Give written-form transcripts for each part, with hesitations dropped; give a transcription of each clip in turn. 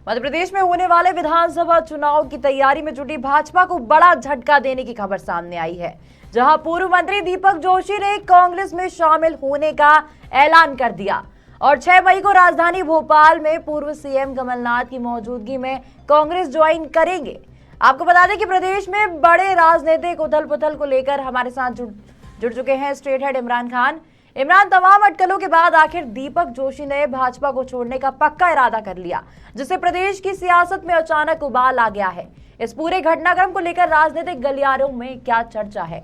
मध्य प्रदेश में होने वाले विधानसभा चुनाव की तैयारी में जुटी भाजपा को बड़ा झटका देने की खबर सामने आई है, जहां पूर्व मंत्री दीपक जोशी ने कांग्रेस में शामिल होने का ऐलान कर दिया और 6 मई को राजधानी भोपाल में पूर्व सीएम कमलनाथ की मौजूदगी में कांग्रेस ज्वाइन करेंगे। आपको बता दें कि प्रदेश में बड़े राजनीतिक उथल पुथल को लेकर हमारे साथ जुड़ चुके हैं स्टेट हेड इमरान खान। इमरान, तमाम अटकलों के बाद आखिर दीपक जोशी ने भाजपा को छोड़ने का पक्का इरादा कर लिया, जिससे प्रदेश की सियासत में अचानक उबाल आ गया है। इस पूरे घटनाक्रम को लेकर राजनीतिक गलियारों में क्या चर्चा है?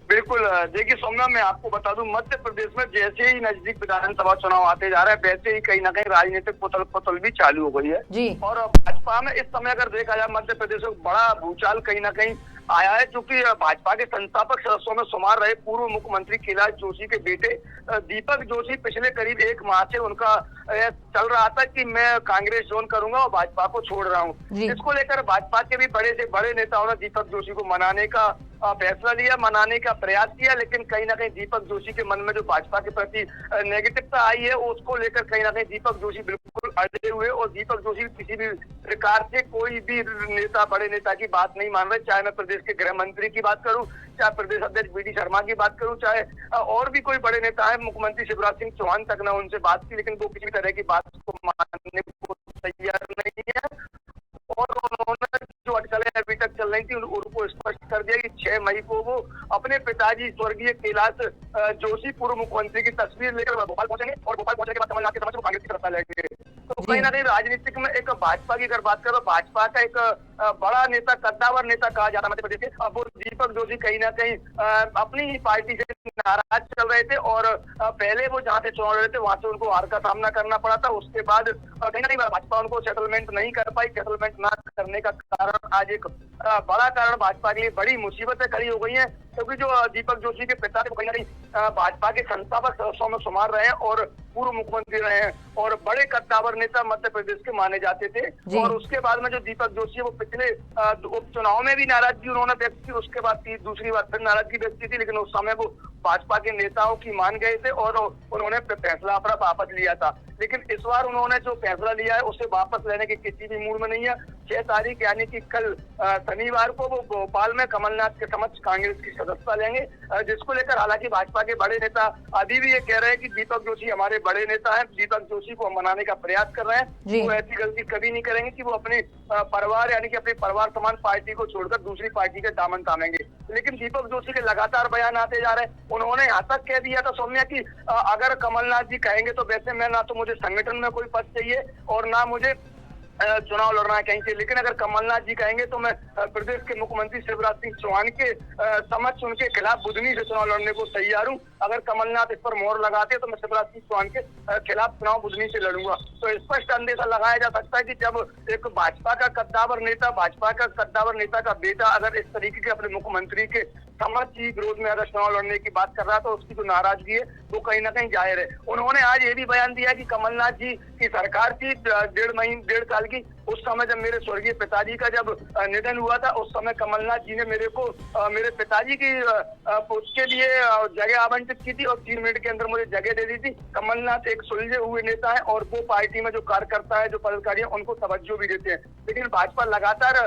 बिल्कुल, देखिए सौम्या, मैं आपको बता दूं, मध्य प्रदेश में जैसे ही नजदीक विधानसभा चुनाव आते जा रहा है, वैसे ही कहीं ना कहीं राजनीतिक पुतल पुतल भी चालू हो गई है जी। और भाजपा में इस समय अगर देखा जाए, मध्य प्रदेश में बड़ा भूचाल कहीं ना कहीं आया है, क्योंकि भाजपा के संस्थापक सदस्यों में शुमार रहे पूर्व मुख्यमंत्री कैलाश जोशी के बेटे दीपक जोशी पिछले करीब 1 माह से उनका चल रहा था कि मैं कांग्रेस ज्वाइन करूंगा और भाजपा को छोड़ रहा हूं। इसको लेकर भाजपा के भी बड़े से बड़े नेताओं ने दीपक जोशी को मनाने का फैसला लिया, मनाने का प्रयास किया, लेकिन कहीं ना कहीं दीपक जोशी के मन में जो भाजपा के प्रति नेगेटिवता आई है, उसको लेकर कहीं ना कहीं दीपक जोशी बिल्कुल अड़े हुए और दीपक जोशी किसी भी प्रकार से कोई भी नेता, बड़े नेता की बात नहीं मान रहे। चाहे मैं प्रदेश के गृह मंत्री की बात करूं, चाहे प्रदेश अध्यक्ष बी डी शर्मा की बात करूं, चाहे और भी कोई बड़े नेता है, मुख्यमंत्री शिवराज सिंह चौहान तक ने उनसे बात की, लेकिन वो किसी भी तरह की बात को मानने को तैयार नहीं है। और उन्होंने जो अटकलें अभी तक चल रही थी उनको स्पष्ट कर दिया कि 6 मई को वो अपने पिताजी स्वर्गीय कैलाश जोशी पूर्व मुख्यमंत्री की तस्वीर लेकर भोपाल पहुंचेंगे और भोपाल पहुंचने के बाद कमलनाथ के समक्ष वो कांग्रेस की तरफ लेंगे। तो कहीं ना कहीं राजनीतिक में एक भाजपा की अगर बात करो, भाजपा का एक बड़ा नेता, कद्दावर नेता कहा जाता है मध्य प्रदेश के, अब वो दीपक जोशी कहीं ना कहीं अपनी ही पार्टी से नाराज चल रहे थे और पहले वो जहाँ से चुनाव लड़ रहे थे वहां से उनको हार का सामना करना पड़ा था। उसके बाद कहीं ना कहीं भाजपा उनको सेटलमेंट नहीं कर पाई। सेटलमेंट ना करने का कारण आज एक बड़ा कारण भाजपा के लिए बड़ी मुसीबतें खड़ी हो गई हैं, क्योंकि जो दीपक जोशी के पिता थे कहीं ना कहीं भाजपा के संस्थापक सदस्यों में शुमार रहे और पूर्व मुख्यमंत्री रहे हैं और बड़े कद्दावर नेता मध्य प्रदेश के माने जाते थे। और उसके बाद में जो दीपक जोशी है वो पिछले उपचुनाव में भी नाराजगी उन्होंने व्यक्त की, उसके बाद दूसरी बार फिर नाराजगी व्यक्त की थी, लेकिन उस समय वो भाजपा के नेताओं की मान गए थे और उन्होंने फैसला अपना वापस लिया था। लेकिन इस बार उन्होंने जो फैसला लिया है उसे वापस लेने की किसी भी मूड में नहीं है। 6 तारीख यानी कि कल शनिवार को वो भोपाल में कमलनाथ के समक्ष कांग्रेस की सदस्यता लेंगे, जिसको लेकर हालांकि भाजपा के बड़े नेता अभी भी ये कह रहे हैं कि दीपक जोशी हमारे बड़े नेता हैं, दीपक जोशी को हम मनाने का प्रयास कर रहे हैं। वो ऐसी गलती कभी नहीं करेंगे कि वो अपने परिवार यानी कि अपने परिवार समान पार्टी को छोड़कर दूसरी पार्टी के दामन थामेंगे। लेकिन दीपक जोशी के लगातार बयान आते जा रहे हैं। उन्होंने यहाँ तक कह दिया था सौम्या की अगर कमलनाथ जी कहेंगे तो वैसे मैं ना तो मुझे संगठन में कोई पद चाहिए और ना मुझे चुनाव लड़ना है कहीं से, लेकिन अगर कमलनाथ जी कहेंगे तो मैं प्रदेश के मुख्यमंत्री शिवराज सिंह चौहान के समक्ष उनके खिलाफ बुधनी से चुनाव लड़ने को तैयार हूं। अगर कमलनाथ इस पर मोहर लगाते तो मैं शिवराज सिंह चौहान के खिलाफ चुनाव बुधनी से लड़ूंगा। तो स्पष्ट अंदेशा लगाया जा सकता है कि जब एक भाजपा का कद्दावर नेता का बेटा अगर इस तरीके के अपने मुख्यमंत्री के समक्ष ही विरोध में अगर चुनाव लड़ने की बात कर रहा है तो उसकी जो नाराजगी है वो कहीं ना कहीं जाहिर है। उन्होंने आज ये भी बयान दिया कि कमलनाथ जी की सरकार थी 1.5 साल की, उस समय जब मेरे स्वर्गीय पिताजी का जब निधन हुआ था उस समय कमलनाथ जी ने मेरे को मेरे पिताजी की उसके लिए जगह आवंटित की थी और 3 मिनट के अंदर मुझे जगह दे दी थी। कमलनाथ एक सुलझे हुए नेता है और वो पार्टी में जो कार्यकर्ता है, जो पदाधिकारी है, उनको तवज्जो भी देते हैं। लेकिन भाजपा लगातार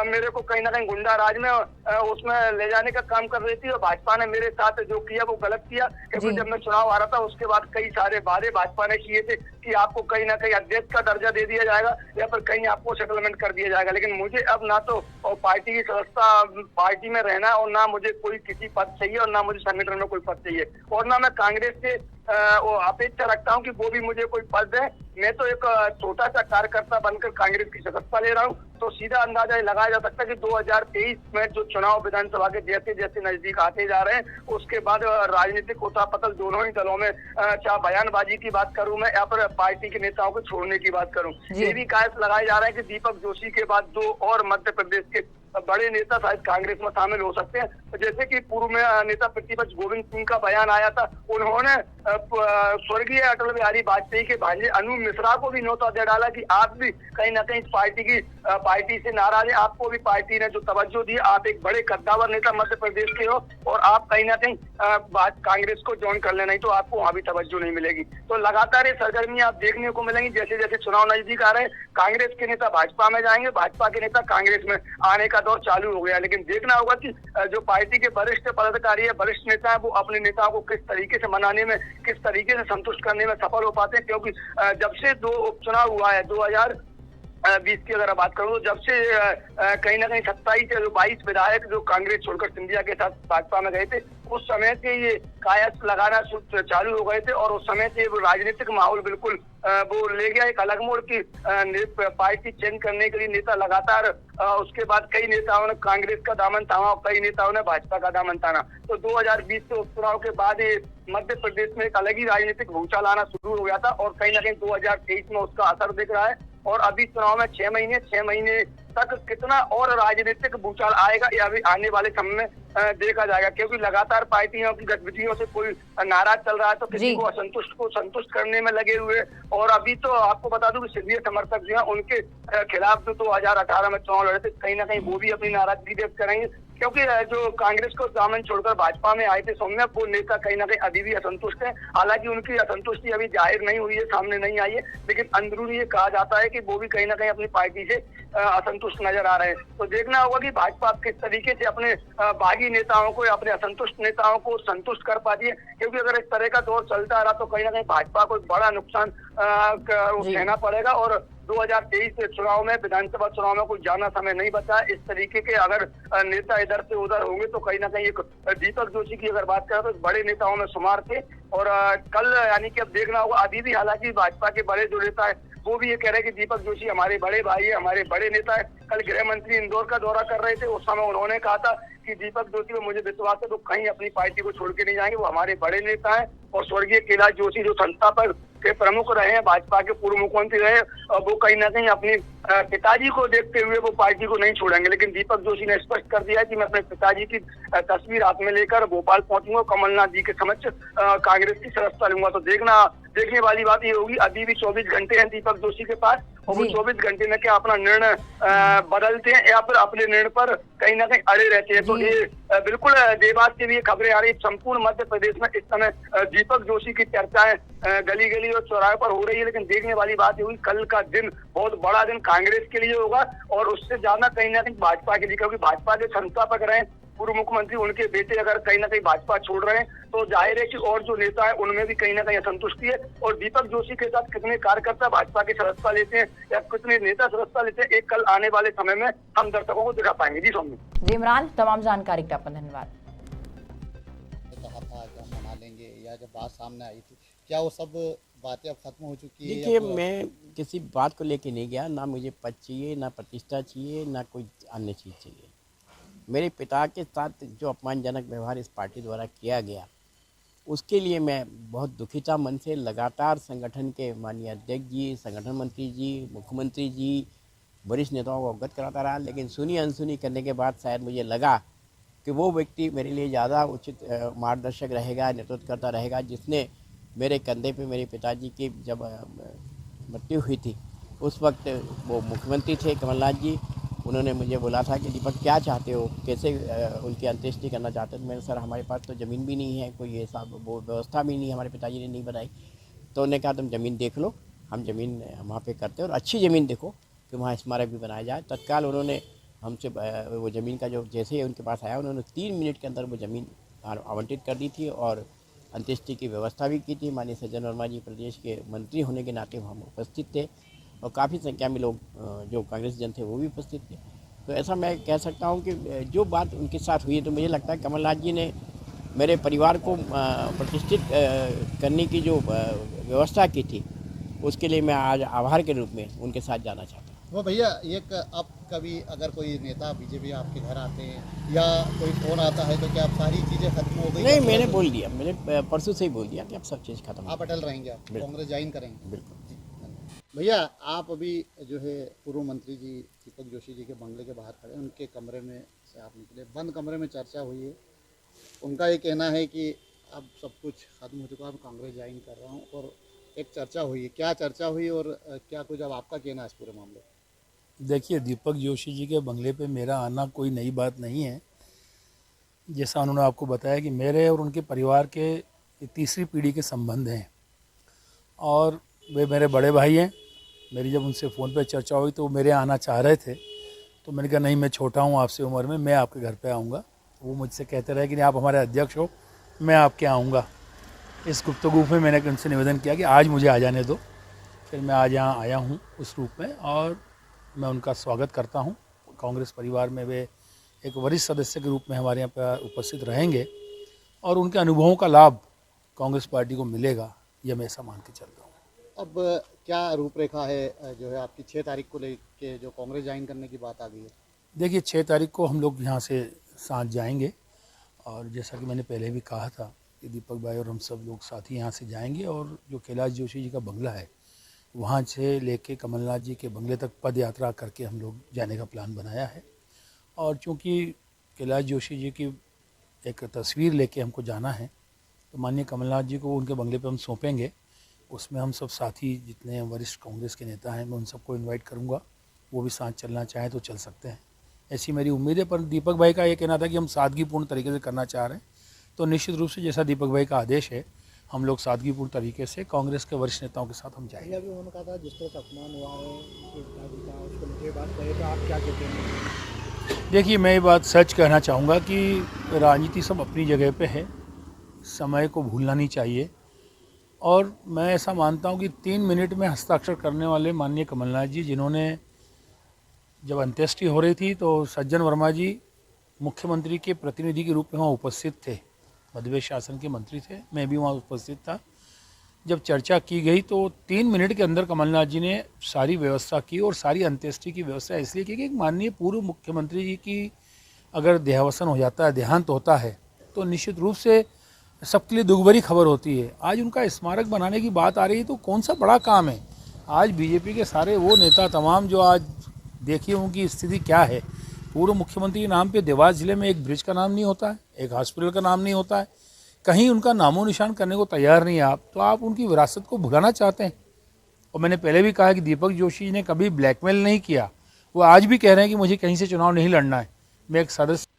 मेरे को कहीं ना कहीं गुंडा राज में उसमें ले जाने का काम कर रही थी और भाजपा ने मेरे साथ जो किया वो गलत किया, क्योंकि जब मैं चुनाव आ रहा था उसके बाद कई सारे वादे भाजपा ने किए थे कि आपको कहीं ना कहीं अध्यक्ष का दर्जा दे दिया जाएगा या फिर कहीं आपको सेटलमेंट कर दिया जाएगा। लेकिन मुझे अब ना तो पार्टी की सदस्यता, पार्टी में रहना और ना मुझे कोई किसी पद चाहिए और ना मुझे संगठन में कोई पद चाहिए और ना मैं कांग्रेस से अपेक्षा रखता हूं कि वो भी मुझे कोई पद है। मैं तो एक छोटा सा कार्यकर्ता बनकर कांग्रेस की सदस्यता ले रहा हूं। तो सीधा अंदाजा लगाया जा सकता है कि 2023 में जो चुनाव विधानसभा के जैसे जैसे नजदीक आते जा रहे हैं उसके बाद राजनीतिक उथल-पुथल दोनों ही दलों में, चाहे बयानबाजी की बात करूं मैं या फिर पार्टी के नेताओं को छोड़ने की बात करूं, ये भी कयास लगाए जा रहे हैं कि दीपक जोशी के बाद 2 और मध्य प्रदेश के बड़े नेता शायद कांग्रेस में शामिल हो सकते हैं। जैसे कि पूर्व में नेता प्रतिपक्ष गोविंद सिंह का बयान आया था, उन्होंने स्वर्गीय अटल बिहारी वाजपेयी के भांजे अनूप मिश्रा को भी न्योता दे डाला कि आप भी कहीं ना कहीं पार्टी से नाराज है, आपको भी पार्टी ने जो तवज्जो दी, आप एक बड़े कद्दावर नेता मध्य प्रदेश के हो और आप कहीं ना कहीं कांग्रेस को ज्वाइन कर लेना, नहीं तो आपको वहां भी तवज्जो नहीं मिलेगी। तो लगातार ये सरगर्मियां आप देखने को मिलेंगी। जैसे जैसे चुनाव नजदीक आ रहे हैं, कांग्रेस के नेता भाजपा में जाएंगे, भाजपा के नेता कांग्रेस में आने का दौर चालू हो गया। लेकिन देखना होगा कि जो पार्टी के वरिष्ठ पदाधिकारी है, वरिष्ठ नेता है, वो अपने नेताओं को किस तरीके से मनाने में, किस तरीके से संतुष्ट करने में सफल हो पाते हैं। क्योंकि जब से 2 उपचुनाव हुआ है 2020 की अगर बात करूं, तो जब से कहीं ना कहीं 27 या 22 विधायक जो कांग्रेस छोड़कर सिंधिया के साथ भाजपा में गए थे, उस समय से ये कायस लगाना चालू हो गए थे और उस समय से वो राजनीतिक माहौल बिल्कुल वो ले गया एक अलग मोड़ की। पार्टी चेंज करने के लिए नेता लगातार उसके बाद कई नेताओं ने कांग्रेस का दामन थामा और कई नेताओं ने भाजपा का दामन थामा। तो 2020 के उपचुनाव के बाद ये मध्य प्रदेश में एक अलग ही राजनीतिक भूचाल आना शुरू हो गया था और कहीं ना कहीं 2023 में उसका असर दिख रहा है। और अभी चुनाव में 6 महीने तक कितना और राजनीतिक भूचाल आएगा, या अभी आने वाले समय में देखा जाएगा। क्योंकि लगातार पार्टियों की गतिविधियों से कोई नाराज चल रहा है तो किसी को संतुष्ट करने में लगे हुए। और अभी तो आपको बता दूं कि सिंधिया समर्थक जो है उनके खिलाफ जो 2018 में चुनाव लड़े थे, कहीं ना कहीं वो भी अपनी नाराजगी व्यक्त करेंगे। क्योंकि जो कांग्रेस को दामन छोड़कर भाजपा में आए थे सौम्या, वो नेता कहीं ना कहीं अभी भी असंतुष्ट है। हालांकि उनकी असंतुष्टि अभी जाहिर नहीं हुई है, सामने नहीं आई है, लेकिन अंदरूनी ये कहा जाता है कि वो भी कहीं ना कहीं अपनी पार्टी से असंतुष्ट नजर आ रहे हैं। तो देखना होगा कि भाजपा किस तरीके से अपने बागी नेताओं को, अपने असंतुष्ट नेताओं को संतुष्ट कर पाती है। क्योंकि अगर इस तरह का दौर चलता रहा तो कहीं ना कहीं भाजपा को बड़ा नुकसान सहना पड़ेगा। और 2023 के चुनाव में, विधानसभा चुनाव में कुछ ज्यादा समय नहीं बचा। इस तरीके के अगर नेता इधर से उधर होंगे तो कहीं ना कहीं एक दीपक जोशी की अगर बात करें तो बड़े नेताओं में शुमार थे। और कल यानी कि अब देखना होगा, अभी भी हालांकि भाजपा के बड़े जो नेता है वो भी ये कह रहे हैं कि दीपक जोशी हमारे बड़े भाई है, हमारे बड़े नेता है। कल गृह मंत्री इंदौर का दौरा कर रहे थे, उस समय उन्होंने कहा था कि दीपक जोशी को मुझे विश्वास है तो कहीं अपनी पार्टी को छोड़ के नहीं जाएंगे, वो हमारे बड़े नेता है। और स्वर्गीय कैलाश जोशी जो संस्थापक के प्रमुख रहे हैं, भाजपा के पूर्व मुख्यमंत्री रहे, वो कहीं ना कहीं अपनी पिताजी को देखते हुए वो पार्टी को नहीं छोड़ेंगे। लेकिन दीपक जोशी ने स्पष्ट कर दिया कि मैं अपने पिताजी की तस्वीर हाथ में लेकर भोपाल पहुंचूंगा, कमलनाथ जी के समक्ष कांग्रेस की सदस्यता लूंगा। तो देखने वाली बात ये होगी, अभी भी 24 घंटे हैं दीपक जोशी के पास और वो 24 घंटे में क्या अपना निर्णय बदलते हैं या फिर अपने निर्णय पर कहीं ना कहीं अड़े रहते हैं। तो ये बिल्कुल देवास से भी ये खबरें आ रही है। संपूर्ण मध्य प्रदेश में इस समय दीपक जोशी की चर्चाएं गली गली और चौराहे पर हो रही है। लेकिन देखने वाली बात ये हुई, कल का दिन बहुत बड़ा दिन कांग्रेस के लिए होगा और उससे ज्यादा कहीं ना कहीं भाजपा के लिए। क्योंकि भाजपा के संस्थापक रहे पूर्व मुख्यमंत्री, उनके बेटे अगर कहीं ना कहीं भाजपा छोड़ रहे हैं तो जाहिर है कि और जो नेता है उनमें भी कहीं ना कहीं असंतुष्टि है। और दीपक जोशी के साथ कितने कार्यकर्ता भाजपा की सदस्यता लेते हैं या कितने नेता सदस्यता लेते हैं, एक कल आने वाले समय में हम दर्शकों को दिखा पाएंगे। जी सौम्य जी इमरान, तमाम जानकारी का आपका धन्यवाद। कहा था कि हम मना लेंगे या जब बात सामने आई थी, क्या वो सब बातें अब खत्म हो चुकी है? देखिए, मैं किसी बात को लेके नहीं गया, ना मुझे पद चाहिए, ना प्रतिष्ठा चाहिए, ना कोई अन्य चीज़ चाहिए। मेरे पिता के साथ जो अपमानजनक व्यवहार इस पार्टी द्वारा किया गया, उसके लिए मैं बहुत दुखी था मन से। लगातार संगठन के माननीय अध्यक्ष जी, संगठन मंत्री जी, मुख्यमंत्री जी, वरिष्ठ नेताओं को अवगत कराता रहा। लेकिन सुनी अनसुनी करने के बाद शायद मुझे लगा कि वो व्यक्ति मेरे लिए ज़्यादा उचित मार्गदर्शक रहेगा, नेतृत्व करता रहेगा, जिसने मेरे कंधे पे मेरे पिताजी की जब मृत्यु हुई थी उस वक्त वो मुख्यमंत्री थे कमलनाथ जी। उन्होंने मुझे बोला था कि दीपक क्या चाहते हो, कैसे उनकी अंत्येष्टि करना चाहते हो। तो मैंने, सर हमारे पास तो ज़मीन भी नहीं है, कोई ऐसा वो व्यवस्था भी नहीं है, हमारे पिताजी ने नहीं बनाई। तो उन्होंने कहा तुम ज़मीन देख लो, हम ज़मीन वहाँ पे करते हैं और अच्छी ज़मीन देखो कि वहाँ स्मारक भी बनाया जाए। तत्काल उन्होंने हमसे वो ज़मीन का जो जैसे ही उनके पास आया, उन्होंने 3 मिनट के अंदर वो ज़मीन आवंटित कर दी थी और अंत्येष्टि की व्यवस्था भी की थी। माननीय सज्जन वर्मा जी प्रदेश के मंत्री होने के नाते हम उपस्थित थे और काफ़ी संख्या में लोग जो कांग्रेस जन थे वो भी उपस्थित थे। तो ऐसा मैं कह सकता हूँ कि जो बात उनके साथ हुई है, तो मुझे लगता है कमलनाथ जी ने मेरे परिवार को प्रतिष्ठित करने की जो व्यवस्था की थी, उसके लिए मैं आज आभार के रूप में उनके साथ जाना चाहता हूँ। वो भैया, एक आप कभी अगर कोई नेता बीजेपी आपके घर आते हैं या कोई फ़ोन आता है तो क्या आप सारी चीज़ें खत्म हो गई? नहीं, मैंने बोल दिया, मैंने परसों से ही बोल दिया कि अब सब चीज़ खत्म। आप अटल रहेंगे, आप कांग्रेस ज्वाइन करेंगे? बिल्कुल। भैया आप अभी जो है पूर्व मंत्री जी दीपक जोशी जी के बंगले के बाहर खड़े हैं, उनके कमरे में से आप निकले, बंद कमरे में चर्चा हुई है। उनका ये कहना है कि अब सब कुछ खत्म हो चुका है, मैं कांग्रेस ज्वाइन कर रहा हूँ, और एक चर्चा हुई है। क्या चर्चा हुई और क्या कुछ अब आपका कहना है इस पूरे मामले में? देखिए, दीपक जोशी जी के बंगले पे मेरा आना कोई नई बात नहीं है। जैसा उन्होंने आपको बताया कि मेरे और उनके परिवार के तीसरी पीढ़ी के संबंध हैं और वे मेरे बड़े भाई हैं। मेरी जब उनसे फ़ोन पे चर्चा हुई तो वो मेरे आना चाह रहे थे, तो मैंने कहा नहीं, मैं छोटा हूँ आपसे उम्र में, मैं आपके घर पे आऊँगा। वो मुझसे कहते रहे कि नहीं, आप हमारे अध्यक्ष हो, मैं आपके आऊँगा। इस गुफ्तगू में मैंने उनसे निवेदन किया कि आज मुझे आ जाने दो। फिर मैं आज यहाँ आया हूँ उस रूप में और मैं उनका स्वागत करता हूँ। कांग्रेस परिवार में वे एक वरिष्ठ सदस्य के रूप में हमारे यहाँ पर उपस्थित रहेंगे और उनके अनुभवों का लाभ कांग्रेस पार्टी को मिलेगा, यह मैं ऐसा मान के चल रहा हूँ। अब क्या रूपरेखा है जो है आपकी 6 तारीख को लेके जो कांग्रेस ज्वाइन करने की बात आ गई है? देखिए, 6 तारीख को हम लोग यहाँ से साथ जाएंगे और जैसा कि मैंने पहले भी कहा था कि दीपक भाई और हम सब लोग साथ ही यहाँ से जाएंगे और जो कैलाश जोशी जी का बंगला है वहाँ से लेके कमलनाथ जी के बंगले तक पद यात्रा करके हम लोग जाने का प्लान बनाया है। और चूँकि कैलाश जोशी जी की एक तस्वीर लेके हमको जाना है तो माननीय कमलनाथ जी को उनके बंगले पे हम सौंपेंगे। उसमें हम सब साथी जितने वरिष्ठ कांग्रेस के नेता हैं मैं उन सबको इनवाइट करूंगा, वो भी साथ चलना चाहें तो चल सकते हैं, ऐसी मेरी उम्मीद है। पर दीपक भाई का ये कहना था कि हम सादगीपूर्ण तरीके से करना चाह रहे हैं, तो निश्चित रूप से जैसा दीपक भाई का आदेश है हम लोग सादगीपूर्ण तरीके से कांग्रेस के वरिष्ठ नेताओं के साथ हम जाएंगे। अभी उन्होंने कहा था जिस तरह अपमान हुआ है एकता जी का, उसको मुझे बात कहे तो आप क्या कहते हैं? देखिए, मैं ये बात सच कहना चाहूँगा कि राजनीति सब अपनी जगह पे है, समय को भूलना नहीं चाहिए। और मैं ऐसा मानता हूँ कि 3 मिनट में हस्ताक्षर करने वाले माननीय कमलनाथ जी, जिन्होंने जब अंत्येष्टि हो रही थी तो सज्जन वर्मा जी मुख्यमंत्री के प्रतिनिधि के रूप में वहाँ उपस्थित थे, मध्य प्रदेश शासन के मंत्री थे, मैं भी वहाँ उपस्थित था। जब चर्चा की गई तो 3 मिनट के अंदर कमलनाथ जी ने सारी व्यवस्था की और सारी अंत्येष्टि की व्यवस्था इसलिए की कि एक माननीय पूर्व मुख्यमंत्री जी की अगर देहावसन हो जाता है, देहांत होता है, तो निश्चित रूप से सबके लिए दुख भरी खबर होती है। आज उनका स्मारक बनाने की बात आ रही है तो कौन सा बड़ा काम है। आज बीजेपी के सारे वो नेता तमाम जो आज देखिए उनकी स्थिति क्या है, पूर्व मुख्यमंत्री के नाम पे देवास जिले में एक ब्रिज का नाम नहीं होता है, एक हॉस्पिटल का नाम नहीं होता है, कहीं उनका नामो निशान करने को तैयार नहीं है आप, तो आप उनकी विरासत को भुलाना चाहते हैं। और मैंने पहले भी कहा कि दीपक जोशी ने कभी ब्लैकमेल नहीं किया, वो आज भी कह रहे हैं कि मुझे कहीं से चुनाव नहीं लड़ना है। मैं एक सदस्य